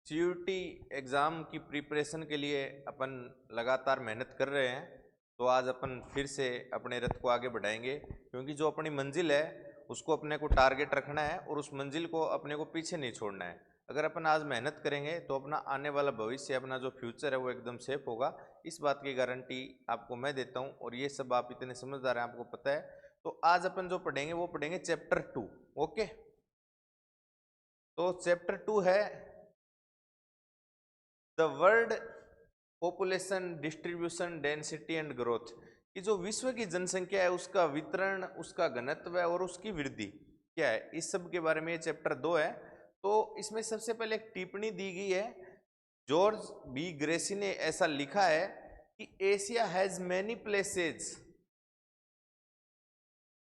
CUT exam की preparation के लिए अपन लगातार मेहनत कर रहे हैं। तो आज अपन फिर से अपने रथ को आगे बढ़ाएंगे, क्योंकि जो अपनी मंजिल है उसको अपने को टारगेट रखना है और उस मंजिल को अपने को पीछे नहीं छोड़ना है। अगर अपन आज मेहनत करेंगे तो अपना आने वाला भविष्य, अपना जो फ्यूचर है वो एकदम सेफ होगा। इस बात की गारंटी आपको मैं देता हूँ, और ये सब आप इतने समझदार हैं, आपको पता है। तो आज अपन जो पढ़ेंगे वो पढ़ेंगे चैप्टर 2। ओके, तो चैप्टर 2 है the world population distribution density and growth. कि जो विश्व की जनसंख्या है उसका वितरण, उसका घनत्व और उसकी वृद्धि क्या है, इस सब के बारे में ये चैप्टर 2 है। तो इसमें सबसे पहले एक टिप्पणी दी गई है। जॉर्ज बी ग्रेसी ने ऐसा लिखा है कि Asia has many places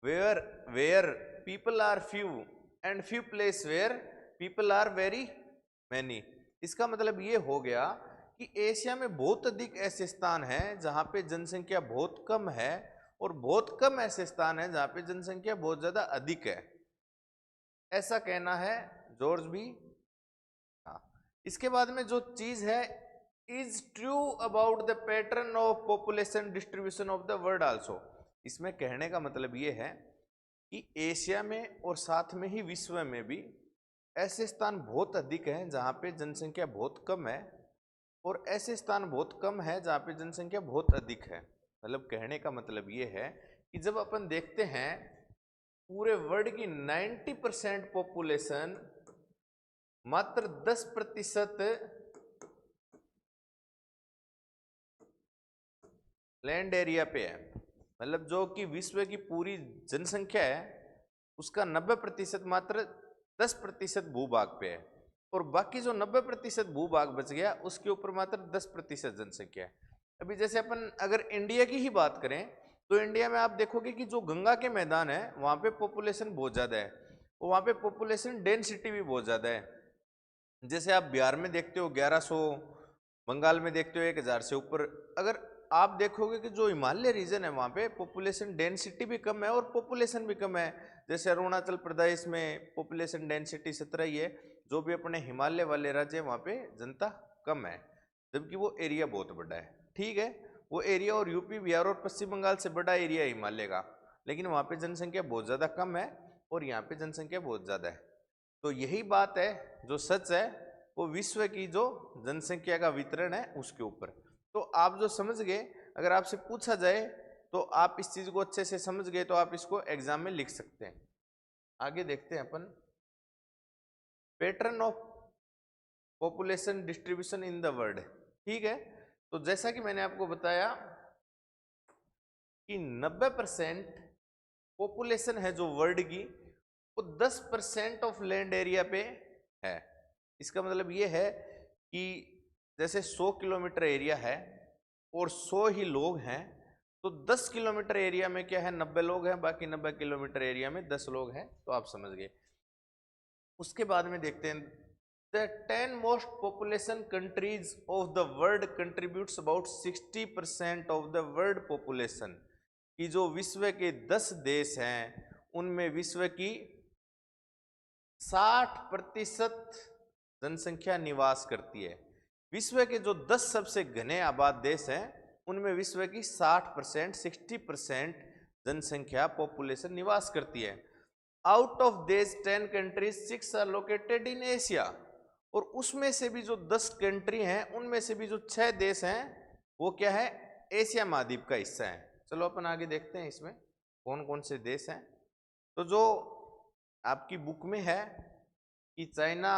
where where people are few and few place where people are very many. इसका मतलब ये हो गया कि एशिया में बहुत अधिक ऐसे स्थान हैं जहां पे जनसंख्या बहुत कम है, और बहुत कम ऐसे स्थान हैं जहां पे जनसंख्या बहुत ज्यादा अधिक है। ऐसा कहना है जॉर्ज बी। हाँ, इसके बाद में जो चीज है, is true about the pattern of population distribution of the world also. इसमें कहने का मतलब ये है कि एशिया में और साथ में ही विश्व में भी ऐसे स्थान बहुत अधिक हैं जहाँ पे जनसंख्या बहुत कम है, और ऐसे स्थान बहुत कम है जहाँ पे जनसंख्या बहुत अधिक है। मतलब कहने का मतलब ये है कि जब अपन देखते हैं पूरे वर्ल्ड की 90% पॉपुलेशन मात्र 10% लैंड एरिया पे है, मतलब जो कि विश्व की पूरी जनसंख्या है उसका 90% मात्र 10% भूभाग पे है, और बाकी जो 90% भूभाग बच गया उसके ऊपर मात्र 10% जनसंख्या है। अभी जैसे अपन अगर इंडिया की ही बात करें तो इंडिया में आप देखोगे कि जो गंगा के मैदान है वहां पे पॉपुलेशन बहुत ज्यादा है, और वहां पे पॉपुलेशन डेंसिटी भी बहुत ज्यादा है। जैसे आप बिहार में देखते हो 1100, बंगाल में देखते हो 1000 से ऊपर। अगर आप देखोगे कि जो हिमालय रीजन है वहाँ पे पॉपुलेशन डेंसिटी भी कम है और पॉपुलेशन भी कम है। जैसे अरुणाचल प्रदेश में पॉपुलेशन डेंसिटी 17 ही है, जो भी अपने हिमालय वाले राज्य है वहाँ पे जनता कम है, जबकि वो एरिया बहुत बड़ा है। ठीक है, वो एरिया और यूपी बिहार और पश्चिम बंगाल से बड़ा एरिया है हिमालय का, लेकिन वहाँ पे जनसंख्या बहुत ज़्यादा कम है और यहाँ पे जनसंख्या बहुत ज़्यादा है। तो यही बात है जो सच है, वो विश्व की जो जनसंख्या का वितरण है उसके ऊपर। तो आप जो समझ गए, अगर आपसे पूछा जाए तो आप इस चीज को अच्छे से समझ गए तो आप इसको एग्जाम में लिख सकते हैं। आगे देखते हैं अपन pattern of population distribution in the world. ठीक है, तो जैसा कि मैंने आपको बताया कि 90% पॉपुलेशन है जो वर्ल्ड की, वो 10% ऑफ लैंड एरिया पे है। इसका मतलब ये है कि जैसे 100 किलोमीटर एरिया है और 100 ही लोग हैं, तो 10 किलोमीटर एरिया में क्या है 90 लोग हैं, बाकी 90 किलोमीटर एरिया में 10 लोग हैं। तो आप समझ गए। उसके बाद में देखते हैं the 10 most population countries of the world contributes about 60% of the world population. कि जो विश्व के 10 देश हैं उनमें विश्व की 60% जनसंख्या निवास करती है। विश्व के जो 10 सबसे घने आबाद देश हैं उनमें विश्व की 60%, 60% जनसंख्या पॉपुलेशन निवास करती है। Out of this 10 countries 6 are located in Asia. और उसमें से भी जो 10 कंट्री हैं उनमें से भी जो 6 देश हैं वो क्या है, एशिया महाद्वीप का हिस्सा है। चलो अपन आगे देखते हैं इसमें कौन कौन से देश हैं। तो जो आपकी बुक में है कि चाइना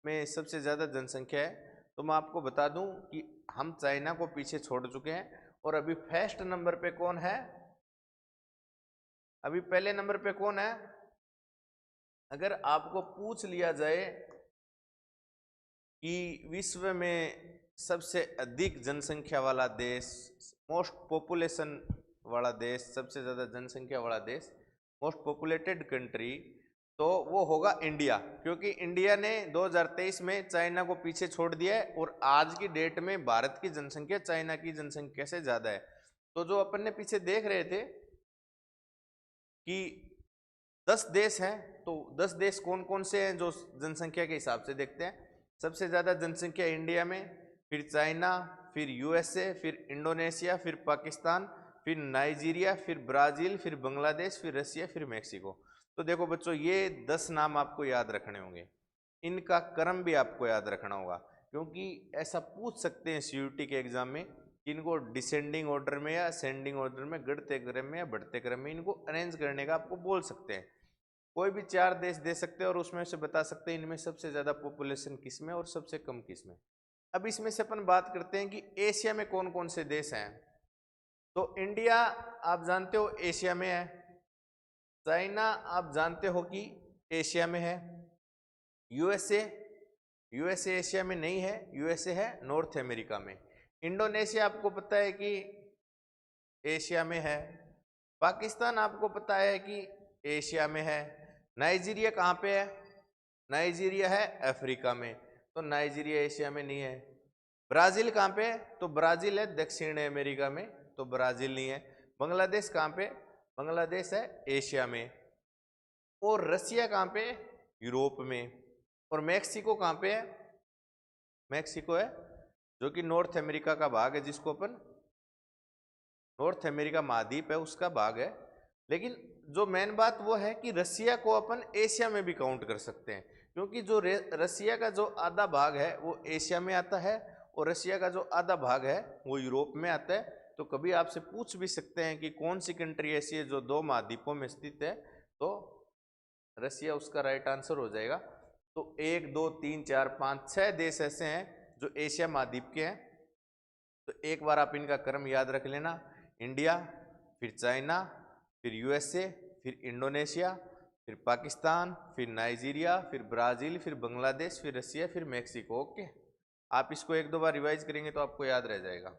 में सबसे ज़्यादा जनसंख्या है, तो मैं आपको बता दूं कि हम चाइना को पीछे छोड़ चुके हैं, और अभी फर्स्ट नंबर पे कौन है, अभी पहले नंबर पे कौन है। अगर आपको पूछ लिया जाए कि विश्व में सबसे अधिक जनसंख्या वाला देश, मोस्ट पॉपुलेशन वाला देश, सबसे ज़्यादा जनसंख्या वाला देश, मोस्ट पॉपुलेटेड कंट्री, तो वो होगा इंडिया। क्योंकि इंडिया ने 2023 में चाइना को पीछे छोड़ दिया है, और आज की डेट में भारत की जनसंख्या चाइना की जनसंख्या से ज़्यादा है। तो जो अपन ने पीछे देख रहे थे कि 10 देश हैं, तो 10 देश कौन कौन से हैं जो जनसंख्या के हिसाब से देखते हैं। सबसे ज़्यादा जनसंख्या इंडिया में, फिर चाइना, फिर यूएसए, फिर इंडोनेशिया, फिर पाकिस्तान, फिर नाइजीरिया, फिर ब्राज़ील, फिर बांग्लादेश, फिर रसिया, फिर मेक्सिको। तो देखो बच्चों, ये 10 नाम आपको याद रखने होंगे, इनका क्रम भी आपको याद रखना होगा, क्योंकि ऐसा पूछ सकते हैं सीयूटी के एग्जाम में कि इनको डिसेंडिंग ऑर्डर में या असेंडिंग ऑर्डर में, गिरते क्रम में या बढ़ते क्रम में इनको अरेंज करने का आपको बोल सकते हैं। कोई भी 4 देश दे सकते हैं और उसमें से बता सकते हैं इनमें सबसे ज़्यादा पॉपुलेशन किस में और सबसे कम किस में। अब इसमें से अपन बात करते हैं कि एशिया में कौन कौन से देश हैं। तो इंडिया आप जानते हो एशिया में है, चाइना आप जानते हो कि एशिया में है, यूएसए यूएसए एशिया में नहीं है, यूएसए है नॉर्थ अमेरिका में। इंडोनेशिया आपको पता है कि एशिया में है, पाकिस्तान आपको पता है कि एशिया में है, नाइजीरिया कहाँ पे है, नाइजीरिया है अफ्रीका में, तो नाइजीरिया एशिया में नहीं है। ब्राजील कहाँ पे है, तो ब्राजील है दक्षिण अमेरिका में, तो ब्राजील नहीं है। बांग्लादेश कहाँ पे, बांग्लादेश है एशिया में। और रसिया कहाँ पे, यूरोप में। और मैक्सिको कहाँ पे है, मैक्सिको है जो कि नॉर्थ अमेरिका का भाग है, जिसको अपन नॉर्थ अमेरिका महाद्वीप है उसका भाग है। लेकिन जो मेन बात वो है कि रसिया को अपन एशिया में भी काउंट कर सकते हैं, क्योंकि जो रसिया का जो आधा भाग है वो एशिया में आता है और रसिया का जो आधा भाग है वो यूरोप में आता है। तो कभी आपसे पूछ भी सकते हैं कि कौन सी कंट्री ऐसी है जो 2 महाद्वीपों में स्थित है, तो रसिया उसका राइट आंसर हो जाएगा। तो 1 2 3 4 5 6 देश ऐसे हैं जो एशिया महाद्वीप के हैं। तो एक बार आप इनका क्रम याद रख लेना, इंडिया, फिर चाइना, फिर यूएसए, फिर इंडोनेशिया, फिर पाकिस्तान, फिर नाइजीरिया, फिर ब्राज़ील, फिर बांग्लादेश, फिर रसिया, फिर मैक्सिको। ओके, आप इसको 1-2 बार रिवाइज करेंगे तो आपको याद रह जाएगा।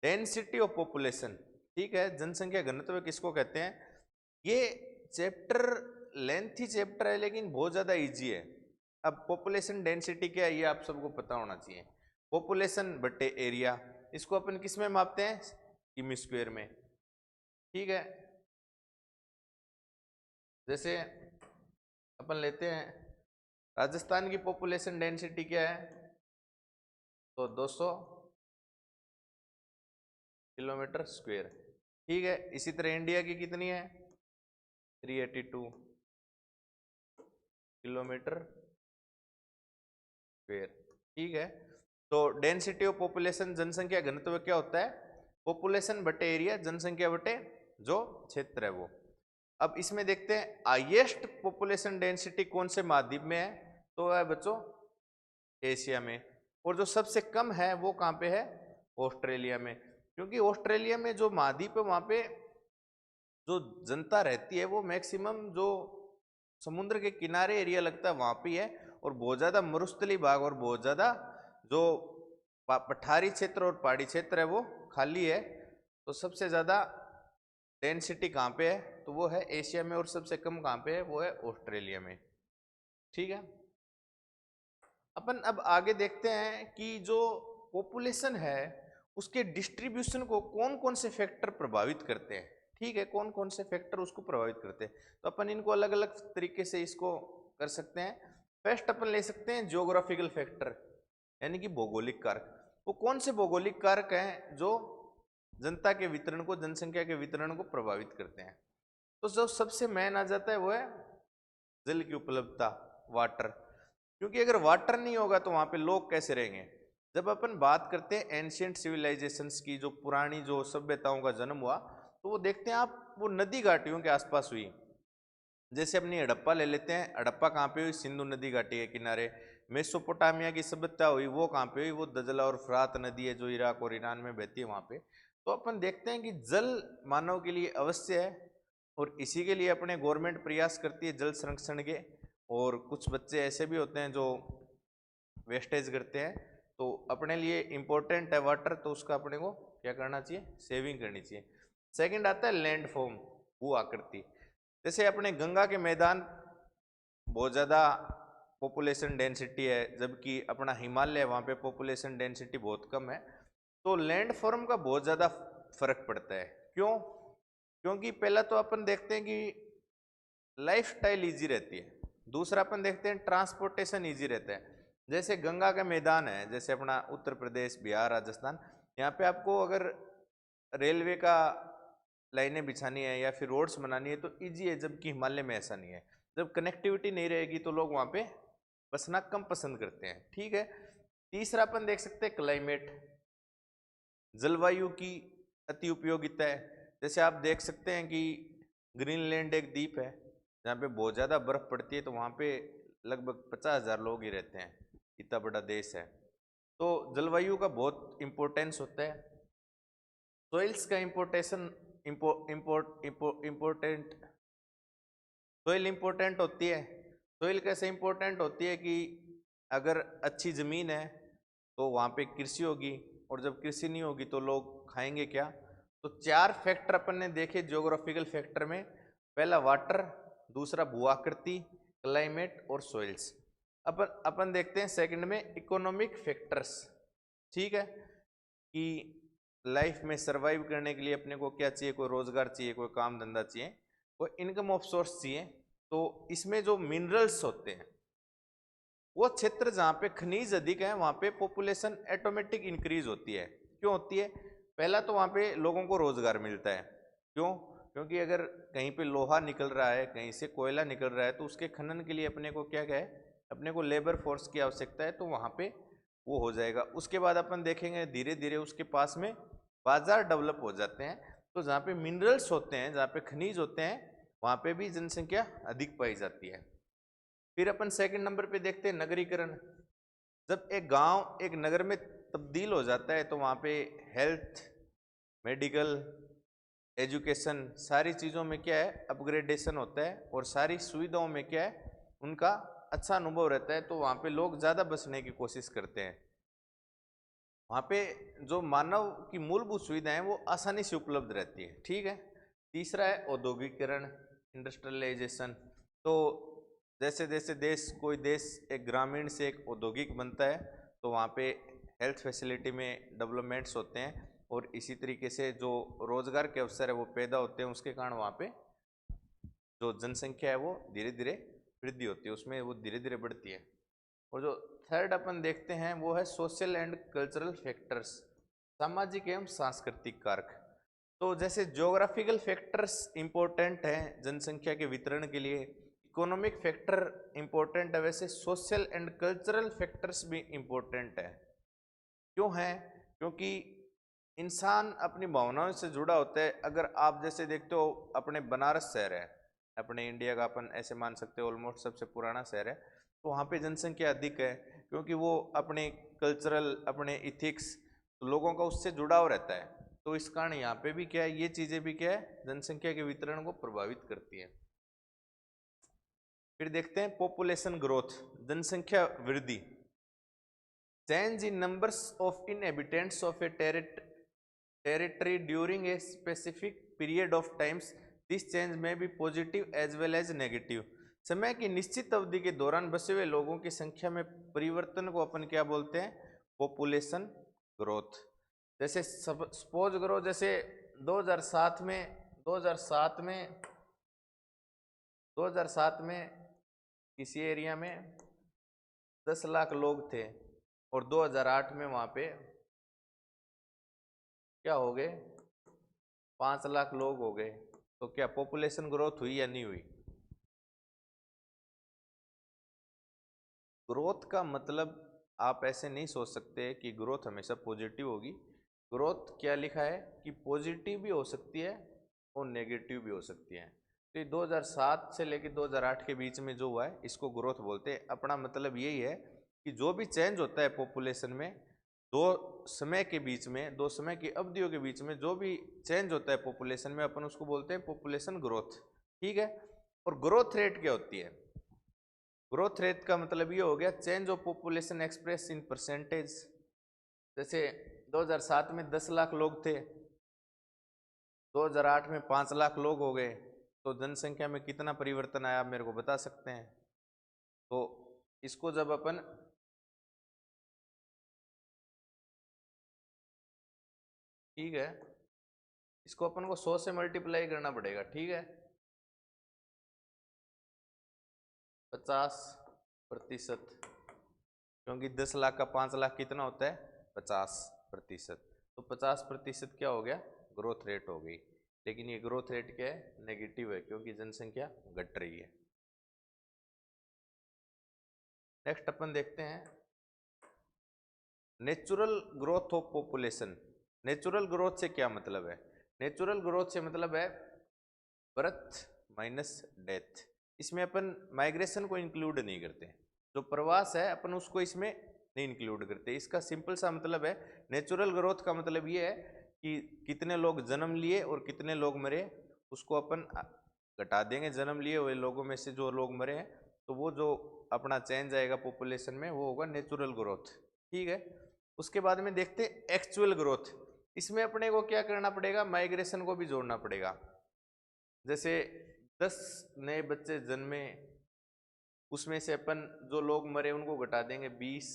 डेंसिटी ऑफ पॉपुलेशन, ठीक है, जनसंख्या घनत्व किसको कहते हैं। ये चैप्टर लेंथी चैप्टर है लेकिन बहुत ज़्यादा इजी है। अब पॉपुलेशन डेंसिटी क्या है ये आप सबको पता होना चाहिए। पॉपुलेशन बटे एरिया, इसको अपन किस में मापते हैं, किमी स्क्वायर में, ठीक है। जैसे अपन लेते हैं राजस्थान की पॉपुलेशन डेंसिटी क्या है, तो 200 किलोमीटर स्क्वायर, ठीक है। इसी तरह इंडिया की कितनी है, 382 किलोमीटर स्क्वायर, ठीक है। तो डेंसिटी ऑफ पॉपुलेशन, जनसंख्या घनत्व क्या होता है, पॉपुलेशन बटे एरिया, जनसंख्या बटे जो क्षेत्र है वो। अब इसमें देखते हैं हाईएस्ट पॉपुलेशन डेंसिटी कौन से महाद्वीप में है, तो है बच्चों एशिया में। और जो सबसे कम है वो कहाँ पे है, ऑस्ट्रेलिया में, क्योंकि ऑस्ट्रेलिया में जो महाद्वीप है वहाँ पे जो जनता रहती है वो मैक्सिमम जो समुद्र के किनारे एरिया लगता है वहाँ पे है, और बहुत ज़्यादा मरुस्थली भाग और बहुत ज़्यादा जो पठारी क्षेत्र और पहाड़ी क्षेत्र है वो खाली है। तो सबसे ज़्यादा डेंसिटी कहाँ पे है, तो वो है एशिया में, और सबसे कम कहाँ पे है, वो है ऑस्ट्रेलिया में, ठीक है। अपन अब आगे देखते हैं कि जो पॉपुलेशन है उसके डिस्ट्रीब्यूशन को कौन कौन से फैक्टर प्रभावित करते हैं, ठीक है, कौन कौन से फैक्टर उसको प्रभावित करते हैं। तो अपन इनको अलग अलग तरीके से इसको कर सकते हैं। फर्स्ट अपन ले सकते हैं ज्योग्राफिकल फैक्टर, यानी कि भौगोलिक कारक। वो कौन से भौगोलिक कारक हैं जो जनता के वितरण को, जनसंख्या के वितरण को प्रभावित करते हैं। तो जो सबसे मेन आ जाता है वो है जल की उपलब्धता, वाटर, क्योंकि अगर वाटर नहीं होगा तो वहां पे लोग कैसे रहेंगे। जब अपन बात करते हैं एंशियंट सिविलाइजेशंस की, जो पुरानी जो सभ्यताओं का जन्म हुआ, तो वो देखते हैं आप वो नदी घाटियों के आसपास हुई। जैसे अपनी हड़प्पा ले लेते हैं, हड़प्पा कहाँ पे हुई, सिंधु नदी घाटी के किनारे। मेसोपोटामिया की सभ्यता हुई, वो कहाँ पे हुई, वो दजला और फरात नदी है जो इराक और ईरान में बहती है वहाँ पे। तो अपन देखते हैं कि जल मानव के लिए अवश्य है, और इसी के लिए अपने गवर्नमेंट प्रयास करती है जल संरक्षण के। और कुछ बच्चे ऐसे भी होते हैं जो वेस्टेज करते हैं, तो अपने लिए इम्पोर्टेंट है वाटर, तो उसका अपने को क्या करना चाहिए, सेविंग करनी चाहिए। सेकंड आता है लैंड फॉर्म, भू आकृति। जैसे अपने गंगा के मैदान बहुत ज़्यादा पॉपुलेशन डेंसिटी है, जबकि अपना हिमालय वहाँ पे पॉपुलेशन डेंसिटी बहुत कम है। तो लैंड फॉर्म का बहुत ज़्यादा फर्क पड़ता है। क्यों, क्योंकि पहला तो अपन देखते हैं कि लाइफ स्टाइल ईजी रहती है, दूसरा अपन देखते हैं ट्रांसपोर्टेशन इजी रहता है। जैसे गंगा का मैदान है, जैसे अपना उत्तर प्रदेश, बिहार, राजस्थान, यहाँ पे आपको अगर रेलवे का लाइनें बिछानी है या फिर रोड्स बनानी है तो इजी है, जबकि हिमालय में ऐसा नहीं है। जब कनेक्टिविटी नहीं रहेगी तो लोग वहाँ पे बसना कम पसंद करते हैं। ठीक है। तीसरा अपन देख सकते हैं क्लाइमेट, जलवायु की अति उपयोगिता है। जैसे आप देख सकते हैं कि ग्रीनलैंड एक द्वीप है जहाँ पे बहुत ज़्यादा बर्फ पड़ती है, तो वहाँ पे लगभग 50,000 लोग ही रहते हैं, इतना बड़ा देश है। तो जलवायु का बहुत इम्पोर्टेंस होता है। सोइल्स का इम्पोर्टेशन इम्पोर्टेंट सोइल इम्पोर्टेंट होती है। सोइल कैसे इम्पोर्टेंट होती है कि अगर अच्छी ज़मीन है तो वहाँ पे कृषि होगी, और जब कृषि नहीं होगी तो लोग खाएंगे क्या। तो 4 फैक्टर अपन ने देखे ज्योग्राफिकल फैक्टर में। पहला वाटर, दूसरा भू आकृति, क्लाइमेट और सोइल्स। अपन देखते हैं सेकंड में इकोनॉमिक फैक्टर्स। ठीक है, कि लाइफ में सरवाइव करने के लिए अपने को क्या चाहिए, कोई रोजगार चाहिए, कोई काम धंधा चाहिए, कोई इनकम ऑफ सोर्स चाहिए। तो इसमें जो मिनरल्स होते हैं, वो क्षेत्र जहाँ पे खनिज अधिक है वहाँ पे पॉपुलेशन ऑटोमेटिक इंक्रीज होती है। क्यों होती है? पहला तो वहाँ पे लोगों को रोजगार मिलता है। क्यों? क्योंकि अगर कहीं पे लोहा निकल रहा है, कहीं से कोयला निकल रहा है, तो उसके खनन के लिए अपने को क्या है, अपने को लेबर फोर्स की आवश्यकता है, तो वहाँ पे वो हो जाएगा। उसके बाद अपन देखेंगे धीरे धीरे उसके पास में बाजार डेवलप हो जाते हैं। तो जहाँ पे मिनरल्स होते हैं, जहाँ पे खनिज होते हैं, वहाँ पे भी जनसंख्या अधिक पाई जाती है। फिर अपन सेकंड नंबर पे देखते हैं नगरीकरण। जब एक गांव एक नगर में तब्दील हो जाता है तो वहाँ पे हेल्थ, मेडिकल, एजुकेशन, सारी चीज़ों में क्या है, अपग्रेडेशन होता है, और सारी सुविधाओं में क्या है, उनका अच्छा अनुभव रहता है। तो वहाँ पे लोग ज़्यादा बसने की कोशिश करते हैं। वहाँ पे जो मानव की मूलभूत सुविधाएं वो आसानी से उपलब्ध रहती है। ठीक है। तीसरा है औद्योगिकरण, इंडस्ट्रियलाइजेशन। तो जैसे जैसे कोई देश एक ग्रामीण से एक औद्योगिक बनता है तो वहाँ पे हेल्थ फैसिलिटी में डेवलपमेंट्स होते हैं, और इसी तरीके से जो रोजगार के अवसर है वो पैदा होते हैं। उसके कारण वहाँ पे जो जनसंख्या है वो धीरे धीरे वृद्धि होती है, उसमें वो धीरे धीरे बढ़ती है। और जो थर्ड अपन देखते हैं वो है सोशल एंड कल्चरल फैक्टर्स, सामाजिक एवं सांस्कृतिक कारक। तो जैसे ज्योग्राफिकल फैक्टर्स इंपॉर्टेंट हैं जनसंख्या के वितरण के लिए, इकोनॉमिक फैक्टर इंपॉर्टेंट है, वैसे सोशल एंड कल्चरल फैक्टर्स भी इंपॉर्टेंट है। क्यों है? क्योंकि इंसान अपनी भावनाओं से जुड़ा होता है। अगर आप जैसे देखते हो, अपने बनारस शहर है, अपने इंडिया का अपन ऐसे मान सकते हो ऑलमोस्ट सबसे पुराना शहर है, तो वहाँ पे जनसंख्या अधिक है क्योंकि वो अपने कल्चरल, अपने इथिक्स, लोगों का उससे जुड़ाव रहता है। तो इस कारण यहाँ पे भी क्या है, ये चीज़ें भी क्या है, जनसंख्या के वितरण को प्रभावित करती है। फिर देखते हैं पॉपुलेशन ग्रोथ, जनसंख्या वृद्धि। Change in numbers of inhabitants of A territory during a specific period of times. This change may be positive as well as negative. समय की निश्चित अवधि के दौरान बसे हुए लोगों की संख्या में परिवर्तन को अपन क्या बोलते हैं? Population growth. जैसे सपोज करो, जैसे 2007 में 2007 में 2007 में किसी एरिया में 10 लाख लोग थे, और 2008 में वहाँ पे क्या हो गए, 5 लाख लोग हो गए। तो क्या पॉपुलेशन ग्रोथ हुई या नहीं हुई? ग्रोथ का मतलब आप ऐसे नहीं सोच सकते कि ग्रोथ हमेशा पॉजिटिव होगी। ग्रोथ क्या लिखा है कि पॉजिटिव भी हो सकती है और नेगेटिव भी हो सकती है। तो ये 2007 से लेकर 2008 के बीच में जो हुआ है इसको ग्रोथ बोलते हैं। अपना मतलब यही है कि जो भी चेंज होता है पॉपुलेशन में, दो समय के बीच में, दो समय की अवधियों के बीच में जो भी चेंज होता है पॉपुलेशन में, अपन उसको बोलते हैं पॉपुलेशन ग्रोथ। ठीक है। और ग्रोथ रेट क्या होती है? ग्रोथ रेट का मतलब ये हो गया change of population express in percentage. जैसे 2007 में 10 लाख लोग थे, 2008 में 5 लाख लोग हो गए, तो जनसंख्या में कितना परिवर्तन आया आप मेरे को बता सकते हैं? तो इसको जब अपन ठीक है, इसको अपन को 100 से मल्टीप्लाई करना पड़ेगा। ठीक है, 50%, क्योंकि 10 लाख का 5 लाख कितना होता है 50%। तो 50% क्या हो गया ग्रोथ रेट हो गई। लेकिन ये ग्रोथ रेट क्या है नेगेटिव है, क्योंकि जनसंख्या घट रही है। नेक्स्ट अपन देखते हैं natural growth of population. Natural growth से क्या मतलब है? नेचुरल ग्रोथ से मतलब है बर्थ माइनस डेथ। इसमें अपन माइग्रेशन को इंक्लूड नहीं करते, जो प्रवास है अपन उसको इसमें नहीं इंक्लूड करते। इसका सिंपल सा मतलब है नेचुरल ग्रोथ का मतलब ये है कि कितने लोग जन्म लिए और कितने लोग मरे, उसको अपन घटा देंगे। जन्म लिए हुए लोगों में से जो लोग मरे हैं, तो वो जो अपना चेंज आएगा पॉपुलेशन में वो होगा नेचुरल ग्रोथ। ठीक है। उसके बाद में देखते एक्चुअल ग्रोथ। इसमें अपने को क्या करना पड़ेगा, माइग्रेशन को भी जोड़ना पड़ेगा। जैसे 10 नए बच्चे जन्मे, उसमें से अपन जो लोग मरे उनको घटा देंगे 20।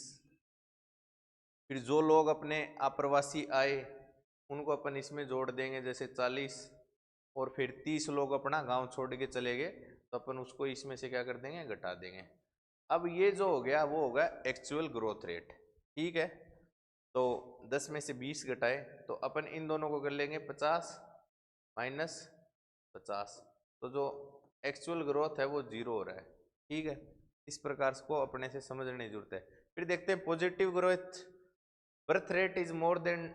फिर जो लोग अपने अप्रवासी आए उनको अपन इसमें जोड़ देंगे जैसे 40। और फिर 30 लोग अपना गांव छोड़ के चले गए, तो अपन उसको इसमें से क्या कर देंगे घटा देंगे। अब ये जो हो गया वो होगा एक्चुअल ग्रोथ रेट। ठीक है। तो 10 में से 20 घटाए तो अपन इन दोनों को कर लेंगे 50 माइनस 50, तो जो एक्चुअल ग्रोथ है वो 0 हो रहा है। ठीक है। इस प्रकार को अपने से समझने की जरूरत है। फिर देखते हैं positive growth. Birth rate is more than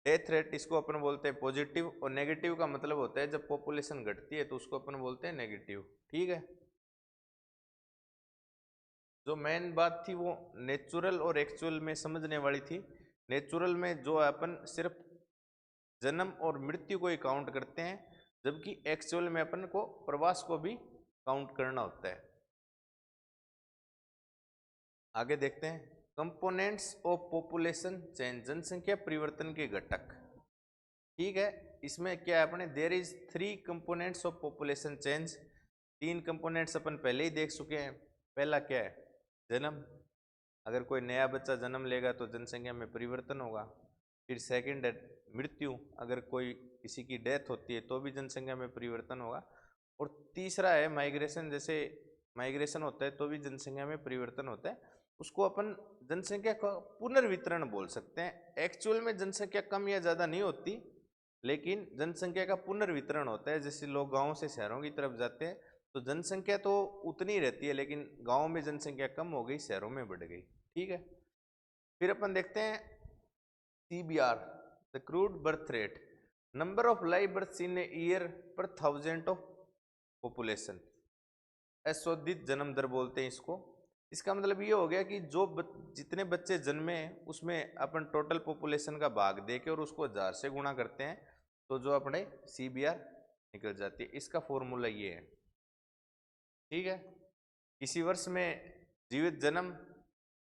death rate, इसको अपन बोलते हैं पॉजिटिव। और नेगेटिव का मतलब होता है जब पॉपुलेशन घटती है तो उसको अपन बोलते हैं नेगेटिव। ठीक है। जो मेन बात थी वो नेचुरल और एक्चुअल में समझने वाली थी। नेचुरल में जो अपन सिर्फ जन्म और मृत्यु को ही काउंट करते हैं, जबकि एक्चुअल में अपन को प्रवास को भी काउंट करना होता है। आगे देखते हैं कंपोनेंट्स ऑफ पॉपुलेशन चेंज, जनसंख्या परिवर्तन के घटक। ठीक है। इसमें क्या है अपने there is 3 components of population change. 3 components अपन पहले ही देख चुके हैं। पहला क्या है जन्म, अगर कोई नया बच्चा जन्म लेगा तो जनसंख्या में परिवर्तन होगा। फिर सेकंड है मृत्यु, अगर कोई किसी की डेथ होती है तो भी जनसंख्या में परिवर्तन होगा। और तीसरा है माइग्रेशन, जैसे माइग्रेशन होता है तो भी जनसंख्या में परिवर्तन होता है। उसको अपन जनसंख्या का पुनर्वितरण बोल सकते हैं। एक्चुअल में जनसंख्या कम या ज़्यादा नहीं होती, लेकिन जनसंख्या का पुनर्वितरण होता है। जैसे लोग गाँव से शहरों की तरफ जाते हैं तो जनसंख्या तो उतनी रहती है, लेकिन गाँव में जनसंख्या कम हो गई, शहरों में बढ़ गई। ठीक है। फिर अपन देखते हैं CBR, the crude birth rate, number of live birth in a year पर 1000 ऑफ पॉपुलेशन। अशोधित जन्म दर बोलते हैं इसको। इसका मतलब ये हो गया कि जो जितने बच्चे जन्मे उसमें अपन टोटल पॉपुलेशन का भाग देके और उसको 1000 से गुणा करते हैं, तो जो अपने CBR निकल जाती है। इसका फॉर्मूला ये है। ठीक है। किसी वर्ष में जीवित जन्म,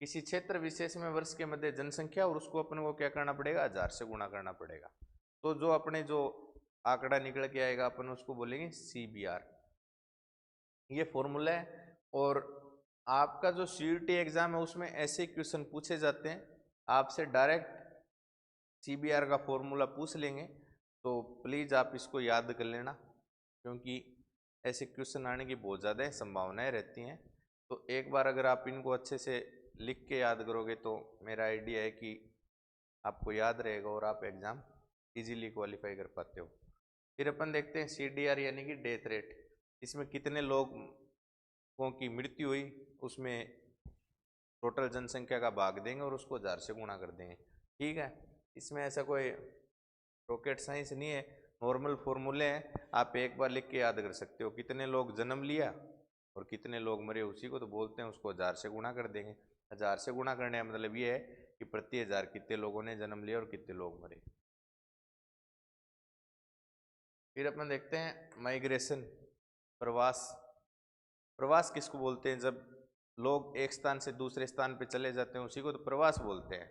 किसी क्षेत्र विशेष में वर्ष के मध्य जनसंख्या, और उसको अपन को क्या करना पड़ेगा 1000 से गुणा करना पड़ेगा। तो जो अपने जो आंकड़ा निकल के आएगा अपन उसको बोलेंगे CBR। ये फॉर्मूला है। और आपका जो CUET एग्जाम है उसमें ऐसे क्वेश्चन पूछे जाते हैं, आपसे डायरेक्ट CBR का फॉर्मूला पूछ लेंगे, तो प्लीज़ आप इसको याद कर लेना, क्योंकि ऐसे क्वेश्चन आने की बहुत ज़्यादा संभावनाएं रहती हैं। तो एक बार अगर आप इनको अच्छे से लिख के याद करोगे तो मेरा आइडिया है कि आपको याद रहेगा और आप एग्ज़ाम इजीली क्वालिफाई कर पाते हो। फिर अपन देखते हैं CDR यानी कि डेथ रेट। इसमें कितने लोगों की मृत्यु हुई उसमें टोटल जनसंख्या का भाग देंगे और उसको 1000 से गुणा कर देंगे। ठीक है। इसमें ऐसा कोई रॉकेट साइंस नहीं है, नॉर्मल फॉर्मूले हैं, आप एक बार लिख के याद कर सकते हो। कितने लोग जन्म लिया और कितने लोग मरे, उसी को तो बोलते हैं, उसको 1000 से गुणा कर देंगे। 1000 से गुणा करने का मतलब ये है कि प्रति 1000 कितने लोगों ने जन्म लिया और कितने लोग मरे। फिर अपन देखते हैं माइग्रेशन, प्रवास। प्रवास किसको बोलते हैं? जब लोग एक स्थान से दूसरे स्थान पे चले जाते हैं उसी को तो प्रवास बोलते हैं।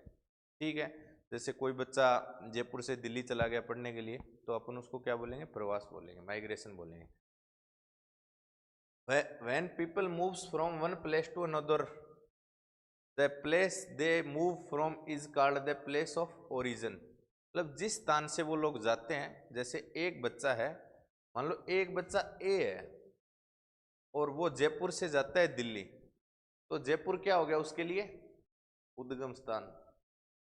ठीक है। जैसे कोई बच्चा जयपुर से दिल्ली चला गया पढ़ने के लिए, तो अपन उसको क्या बोलेंगे प्रवास बोलेंगे, माइग्रेशन बोलेंगे। When people moves from one place to another, the place they move from is called the place of origin। मतलब जिस स्थान से वो लोग जाते हैं, जैसे एक बच्चा है, मान लो एक बच्चा A है और वो जयपुर से जाता है दिल्ली, तो जयपुर क्या हो गया उसके लिए? उद्गम स्थान।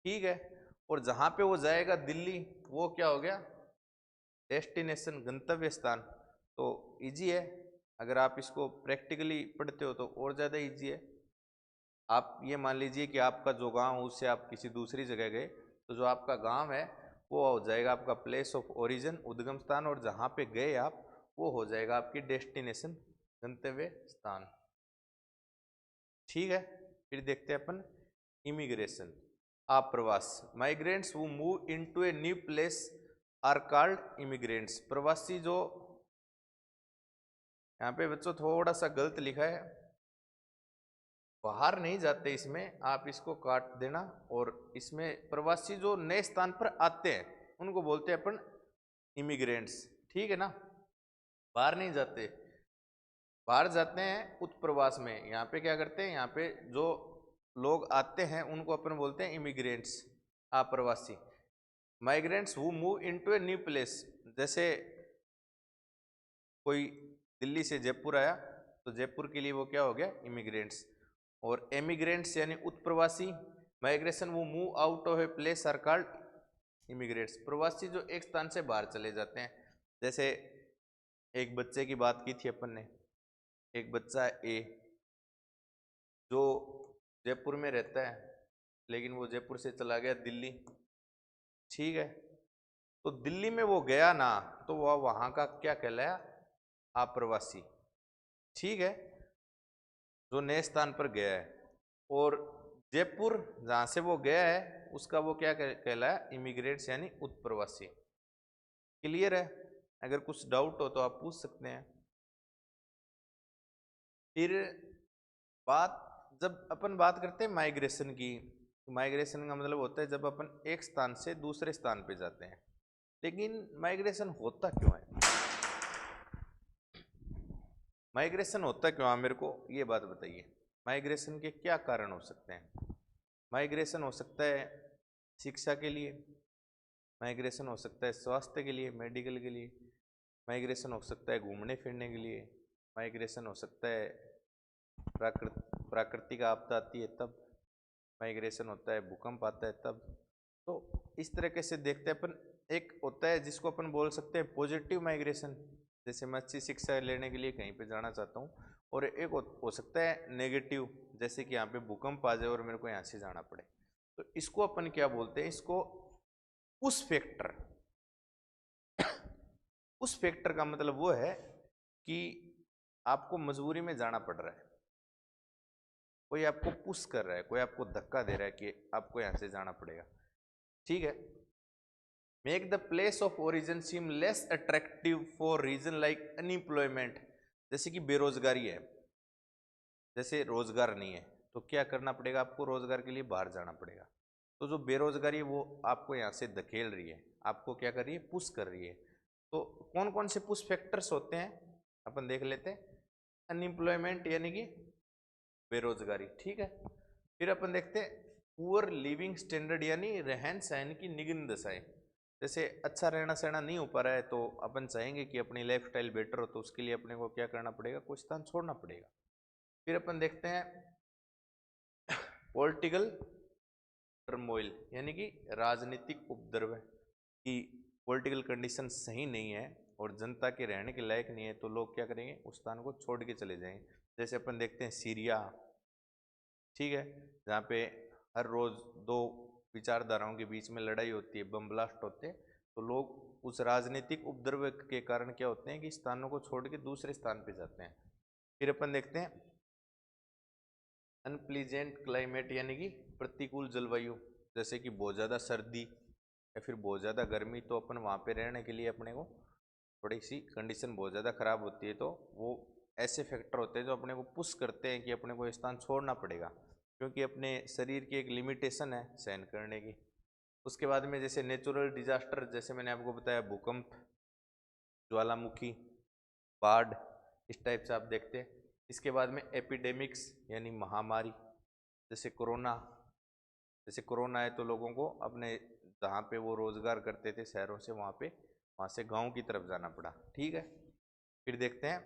ठीक है, और जहां पे वो जाएगा दिल्ली, वो क्या हो गया? डेस्टिनेशन, गंतव्य स्थान। तो इजी है, अगर आप इसको प्रैक्टिकली पढ़ते हो तो और ज़्यादा इजी है। आप ये मान लीजिए कि आपका जो गांव, उससे आप किसी दूसरी जगह गए, तो जो आपका गांव है वो हो जाएगा आपका प्लेस ऑफ ओरिजिन, उद्गम स्थान, और जहाँ पे गए आप वो हो जाएगा आपकी डेस्टिनेशन, गंतव्य स्थान। ठीक है, फिर देखते हैं अपन इमिग्रेशन, आप्रवास। Migrants who move into a new place are called immigrants. प्रवासी जो, यहाँ पे बच्चों थोड़ा सा गलत लिखा है, बाहर नहीं जाते, इसमें आप इसको काट देना, और इसमें प्रवासी जो नए स्थान पर आते हैं उनको बोलते हैं अपन इमिग्रेंट्स। ठीक है ना, बाहर नहीं जाते, बाहर जाते हैं उत्प्रवास में। यहाँ पे क्या करते हैं, यहाँ पे जो लोग आते हैं उनको अपन बोलते हैं इमिग्रेंट्स, आप्रवासी। Migrants who move into a new place, जैसे कोई दिल्ली से जयपुर आया, तो जयपुर के लिए वो क्या हो गया? इमिग्रेंट्स। और एमिग्रेंट्स यानी उत्प्रवासी, माइग्रेशन वो move out of a place are called immigrants. प्रवासी जो एक स्थान से बाहर चले जाते हैं। जैसे एक बच्चे की बात की थी अपन ने, एक बच्चा ए जो जयपुर में रहता है, लेकिन वो जयपुर से चला गया दिल्ली। ठीक है, तो दिल्ली में वो गया ना, तो वह वहां का क्या कहलाया? आप्रवासी। ठीक है, जो नए स्थान पर गया है। और जयपुर जहां से वो गया है उसका वो क्या कहलाया? इमिग्रेंट्स यानी उत्प्रवासी। क्लियर है? अगर कुछ डाउट हो तो आप पूछ सकते हैं। फिर बात, जब अपन बात करते हैं माइग्रेशन की, माइग्रेशन का मतलब होता है जब अपन एक स्थान से दूसरे स्थान पे जाते हैं। लेकिन माइग्रेशन होता क्यों है? माइग्रेशन होता क्यों है, मेरे को ये बात बताइए। माइग्रेशन के क्या कारण हो सकते हैं? माइग्रेशन हो सकता है शिक्षा के लिए, माइग्रेशन हो सकता है स्वास्थ्य के लिए, मेडिकल के लिए, माइग्रेशन हो सकता है घूमने फिरने के लिए, माइग्रेशन हो सकता है प्राकृतिक आपदा आती है तब, माइग्रेशन होता है भूकंप आता है तब। तो इस तरीके से देखते हैं अपन। एक होता है जिसको अपन बोल सकते हैं पॉजिटिव माइग्रेशन, जैसे मैं अच्छी शिक्षा लेने के लिए कहीं पे जाना चाहता हूँ। और एक हो सकता है नेगेटिव, जैसे कि यहाँ पे भूकंप आ जाए और मेरे को यहाँ से जाना पड़े। तो इसको अपन क्या बोलते हैं? इसको पुश फैक्टर। उस फैक्टर का मतलब वो है कि आपको मजबूरी में जाना पड़ रहा है, कोई आपको पुश कर रहा है, कोई आपको धक्का दे रहा है कि आपको यहां से जाना पड़ेगा। ठीक है, make the place of origin seem less attractive for reason like unemployment. जैसे कि बेरोजगारी है, जैसे रोजगार नहीं है, तो क्या करना पड़ेगा आपको? रोजगार के लिए बाहर जाना पड़ेगा। तो जो बेरोजगारी है वो आपको यहाँ से धकेल रही है, आपको क्या कर रही है? पुश कर रही है। तो कौन कौन से पुश फैक्टर्स होते हैं अपन देख लेते हैं। अनएम्प्लॉयमेंट यानी कि बेरोजगारी। ठीक है, फिर अपन देखते हैं पुअर लिविंग स्टैंडर्ड यानी रहन सहन की निम्न दशाएं। जैसे अच्छा रहना सहना नहीं हो पा रहा है, तो अपन चाहेंगे कि अपनी लाइफ स्टाइल बेटर हो, तो उसके लिए अपने को क्या करना पड़ेगा? कुछ स्थान छोड़ना पड़ेगा। फिर अपन देखते हैं पॉलिटिकल टर्मोइल यानी कि राजनीतिक उपद्रव, कि पॉलिटिकल कंडीशन सही नहीं है और जनता के रहने के लायक नहीं है, तो लोग क्या करेंगे? उस स्थान को छोड़ के चले जाएंगे। जैसे अपन देखते हैं सीरिया, ठीक है, जहाँ पे हर रोज दो विचारधाराओं के बीच में लड़ाई होती है, बम ब्लास्ट होते हैं, तो लोग उस राजनीतिक उपद्रव के कारण क्या होते हैं कि स्थानों को छोड़ के दूसरे स्थान पे जाते हैं। फिर अपन देखते हैं अनप्लीजेंट क्लाइमेट यानी कि प्रतिकूल जलवायु, जैसे कि बहुत ज़्यादा सर्दी या फिर बहुत ज़्यादा गर्मी, तो अपन वहाँ पे रहने के लिए अपने को थोड़ी सी कंडीशन बहुत ज़्यादा ख़राब होती है, तो वो ऐसे फैक्टर होते हैं जो अपने को पुश करते हैं कि अपने को स्थान छोड़ना पड़ेगा, क्योंकि अपने शरीर की एक लिमिटेशन है सहन करने की। उसके बाद में जैसे नेचुरल डिजास्टर, जैसे मैंने आपको बताया भूकंप, ज्वालामुखी, बाढ़, इस टाइप से आप देखते हैं। इसके बाद में एपिडेमिक्स यानी महामारी, जैसे कोरोना। जैसे कोरोना है तो लोगों को अपने जहाँ पे वो रोजगार करते थे शहरों से, वहाँ से गांव की तरफ जाना पड़ा। ठीक है, फिर देखते हैं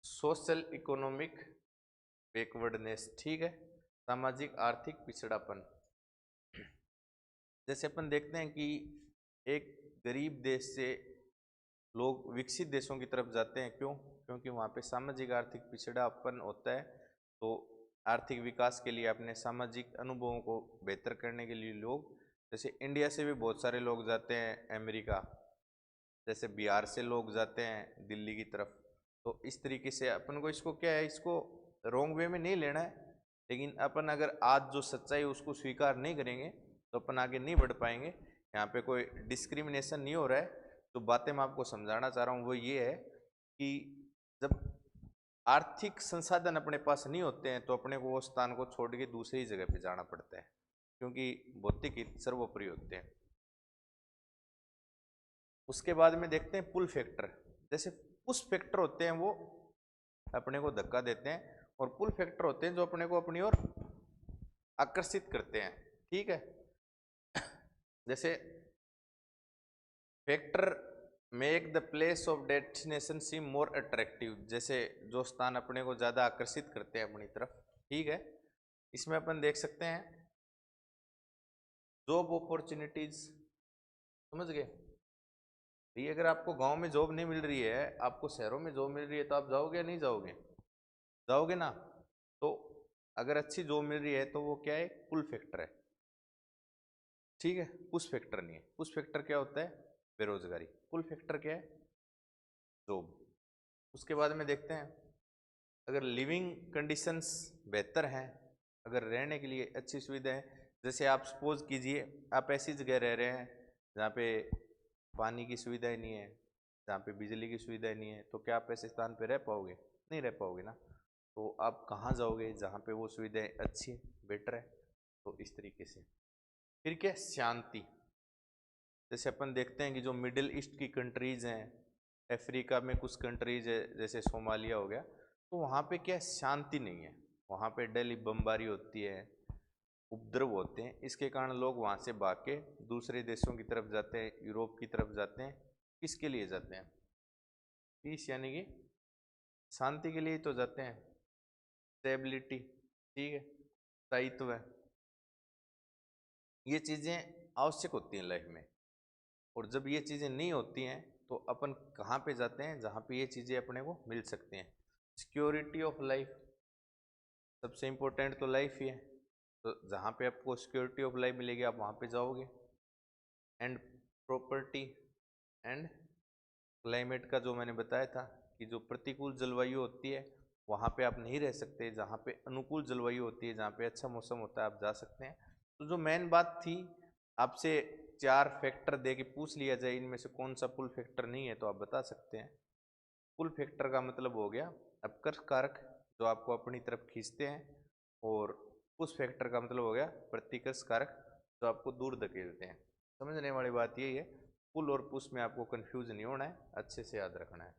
सोशल इकोनॉमिक बैकवर्डनेस, ठीक है, सामाजिक आर्थिक पिछड़ापन। जैसे अपन देखते हैं कि एक गरीब देश से लोग विकसित देशों की तरफ जाते हैं, क्यों? क्योंकि वहाँ पे सामाजिक आर्थिक पिछड़ापन होता है। तो आर्थिक विकास के लिए, अपने सामाजिक अनुभवों को बेहतर करने के लिए लोग, जैसे इंडिया से भी बहुत सारे लोग जाते हैं अमेरिका, जैसे बिहार से लोग जाते हैं दिल्ली की तरफ। तो इस तरीके से अपन को, इसको क्या है, इसको रॉन्ग वे में नहीं लेना है, लेकिन अपन अगर आज जो सच्चाई उसको स्वीकार नहीं करेंगे तो अपन आगे नहीं बढ़ पाएंगे। यहाँ पे कोई डिस्क्रिमिनेशन नहीं हो रहा है। तो बातें मैं आपको समझाना चाह रहा हूँ वो ये है कि जब आर्थिक संसाधन अपने पास नहीं होते हैं तो अपने को वो स्थान को छोड़ के दूसरी जगह पे जाना पड़ता है, क्योंकि भौतिक हित सर्वोपरि होते हैं। उसके बाद में देखते हैं पुल फैक्टर। जैसे पुश फैक्टर होते हैं वो अपने को धक्का देते हैं, और पुल फैक्टर होते हैं जो अपने को अपनी ओर आकर्षित करते हैं, ठीक है। जैसे factor make the place of destination seem more attractive, जैसे जो स्थान अपने को ज़्यादा आकर्षित करते हैं अपनी तरफ, ठीक है। इसमें अपन देख सकते हैं जॉब अपॉर्चुनिटीज, समझ गए? ये अगर आपको गांव में जॉब नहीं मिल रही है, आपको शहरों में जॉब मिल रही है, तो आप जाओगे या नहीं जाओगे? जाओगे ना। तो अगर अच्छी जॉब मिल रही है तो वो क्या है, पुल फैक्टर है, ठीक है, पुश फैक्टर नहीं है। पुश फैक्टर क्या होता है? बेरोजगारी। पुल फैक्टर क्या है? जॉब। उसके बाद में देखते हैं अगर लिविंग कंडीशंस बेहतर हैं, अगर रहने के लिए अच्छी सुविधा है, जैसे आप सपोज कीजिए आप ऐसी जगह रह रहे हैं जहाँ पे पानी की सुविधाएं नहीं है, जहाँ पे बिजली की सुविधाएं नहीं है, तो क्या आप ऐसे स्थान पे रह पाओगे? नहीं रह पाओगे ना। तो आप कहाँ जाओगे? जहाँ पे वो सुविधाएं अच्छी बेटर है। तो इस तरीके से फिर क्या, शांति। जैसे अपन देखते हैं कि जो मिडिल ईस्ट की कंट्रीज हैं, अफ्रीका में कुछ कंट्रीज है जैसे सोमालिया हो गया, तो वहाँ पे क्या शांति नहीं है, वहाँ पे डेली बमबारी होती है, उपद्रव होते हैं। इसके कारण लोग वहाँ से भाग के दूसरे देशों की तरफ जाते हैं, यूरोप की तरफ जाते हैं। किसके लिए जाते हैं? पीस यानी कि शांति के लिए तो जाते हैं, स्टेबिलिटी, ठीक है, स्थायित्व है। ये चीज़ें आवश्यक होती हैं लाइफ में, और जब ये चीज़ें नहीं होती हैं तो अपन कहाँ पे जाते हैं? जहाँ पे ये चीज़ें अपने को मिल सकती हैं। सिक्योरिटी ऑफ लाइफ, सबसे इम्पोर्टेंट तो लाइफ ही है। तो जहाँ पे आपको सिक्योरिटी ऑफ लाइफ मिलेगी आप वहाँ पे जाओगे। एंड प्रॉपर्टी एंड क्लाइमेट का जो मैंने बताया था कि जो प्रतिकूल जलवायु होती है वहाँ पे आप नहीं रह सकते, जहाँ पे अनुकूल जलवायु होती है, जहाँ पे अच्छा मौसम होता है, आप जा सकते हैं। तो जो मेन बात थी, आपसे 4 फैक्टर दे के पूछ लिया जाए इनमें से कौन सा पुल फैक्टर नहीं है, तो आप बता सकते हैं। पुल फैक्टर का मतलब हो गया अपकर्ष कारक जो आपको अपनी तरफ खींचते हैं, और पुश फैक्टर का मतलब हो गया प्रतिकर्ष कारक जो आपको दूर धकेलते हैं। समझने वाली बात यही है, पुल और पुश में आपको कंफ्यूज नहीं होना है, अच्छे से याद रखना है।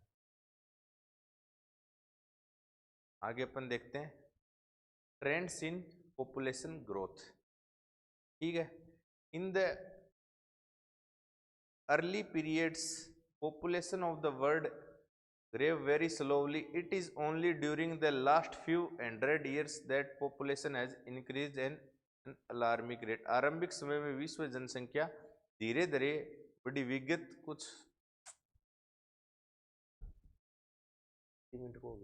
आगे अपन देखते हैं ट्रेंड्स इन पॉपुलेशन ग्रोथ, ठीक है। In the early periods population of the world grew very slowly. It is only during the last few hundred years that population has increased in an alarming rate. आरंभिक समय में विश्व जनसंख्या धीरे धीरे बड़ी विगत कुछ मिनट को